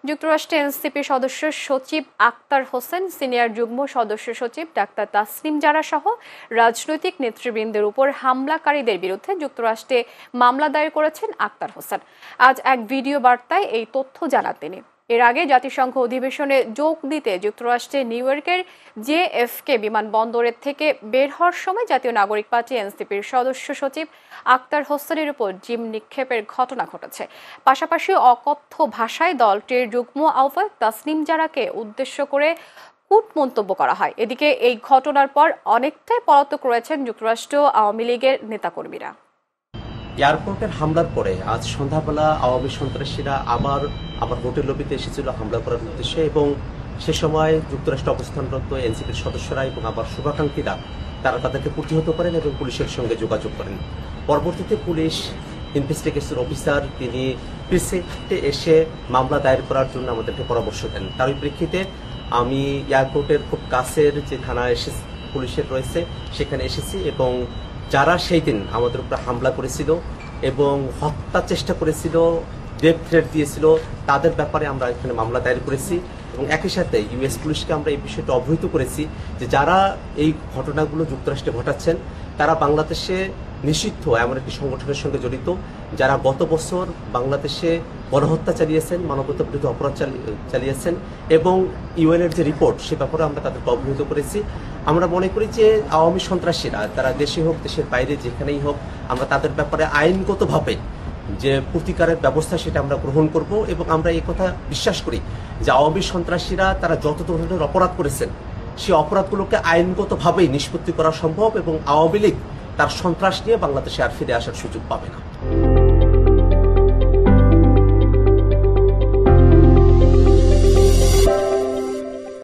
যুক্তরাষ্ট্রে এনসিপি সদস্য সচিব আক্তার হোসেন, সিনিয়র যুগ্ম সদস্য সচিব ডাক্তার তাসনিম জারা সহ রাজনৈতিক নেতৃবৃন্দের উপর হামলাকারীদের বিরুদ্ধে যুক্তরাষ্ট্রে মামলা দায়ের করেছেন আক্তার হোসেন। আজ এক ভিডিও বার্তায় এই তথ্য জানান তিনি। এর আগে জাতিসংঘ অধিবেশনে যোগ দিতে যুক্তরাষ্ট্রের নিউ ইয়র্কের জেএফকে বিমানবন্দরের থেকে বের হওয়ার সময় জাতীয় নাগরিক পার্টি এনসিপির সদস্য সচিব আক্তার হোসেনের উপর জিম নিক্ষেপের ঘটনা ঘটেছে। পাশাপাশি অকথ্য ভাষায় দলটির যুগ্ম আহ্বায়ক তাসনিম জারাকে উদ্দেশ্য করে কূট মন্তব্য করা হয়। এদিকে এই ঘটনার পর অনেকটাই পলাতক রয়েছেন যুক্তরাষ্ট্র আওয়ামী লীগের নেতাকর্মীরা। এয়ারপোর্টের হামলার পরে আজ সন্ধ্যাবেলা আওয়ামী সন্ত্রাসীরা আবার হোটেল লবিতে এসেছিল হামলা করার উদ্দেশ্যে, এবং সে সময় যুক্তরাষ্ট্রে অবস্থানরত এনসিপির সদস্যরা এবং আবার শুভাকাঙ্ক্ষীরা তারা তাদেরকে প্রতিহত করেন এবং পুলিশের সঙ্গে যোগাযোগ করেন। পরবর্তীতে পুলিশ ইনভেস্টিগেশন অফিসার তিনি প্রিসেক্টে এসে মামলা দায়ের করার জন্য আমাদেরকে পরামর্শ দেন। তার প্রেক্ষিতে আমি এয়ারপোর্টের খুব কাছের যে থানা পুলিশের রয়েছে সেখানে এসেছি, এবং যারা সেই দিন আমাদের উপরে হামলা করেছিল এবং হত্যা চেষ্টা করেছিল, ডেথ থ্রেট দিয়েছিল, তাদের ব্যাপারে আমরা এখানে মামলা দায়ের করেছি। এবং একই সাথে ইউএস পুলিশকে আমরা এই বিষয়টা অবহিত করেছি যে যারা এই ঘটনাগুলো যুক্তরাষ্ট্রে ঘটাচ্ছেন তারা বাংলাদেশে নিষিদ্ধ এমন একটি সংগঠনের সঙ্গে জড়িত, যারা গত বছর বাংলাদেশে গণহত্যা চালিয়েছেন, মানবতা বিরোধী অপরাধ চালিয়েছেন, এবং ইউএনের যে রিপোর্ট সে ব্যাপারে আমরা তাদেরকে অবহিত করেছি। আমরা মনে করি যে আওয়ামী সন্ত্রাসীরা তারা দেশে হোক দেশের বাইরে যেখানেই হোক, আমরা তাদের ব্যাপারে আইনগতভাবে যে প্রতিকারের ব্যবস্থা সেটা আমরা গ্রহণ করব, এবং আমরা এই কথা বিশ্বাস করি যে আওয়ামী সন্ত্রাসীরা তারা যত ধরনের অপরাধ করেছেন সেই অপরাধগুলোকে আইনগতভাবেই নিষ্পত্তি করা সম্ভব, এবং আওয়ামী লীগ তার সন্ত্রাস নিয়ে বাংলাদেশে আর ফিরে আসার সুযোগ পাবে না।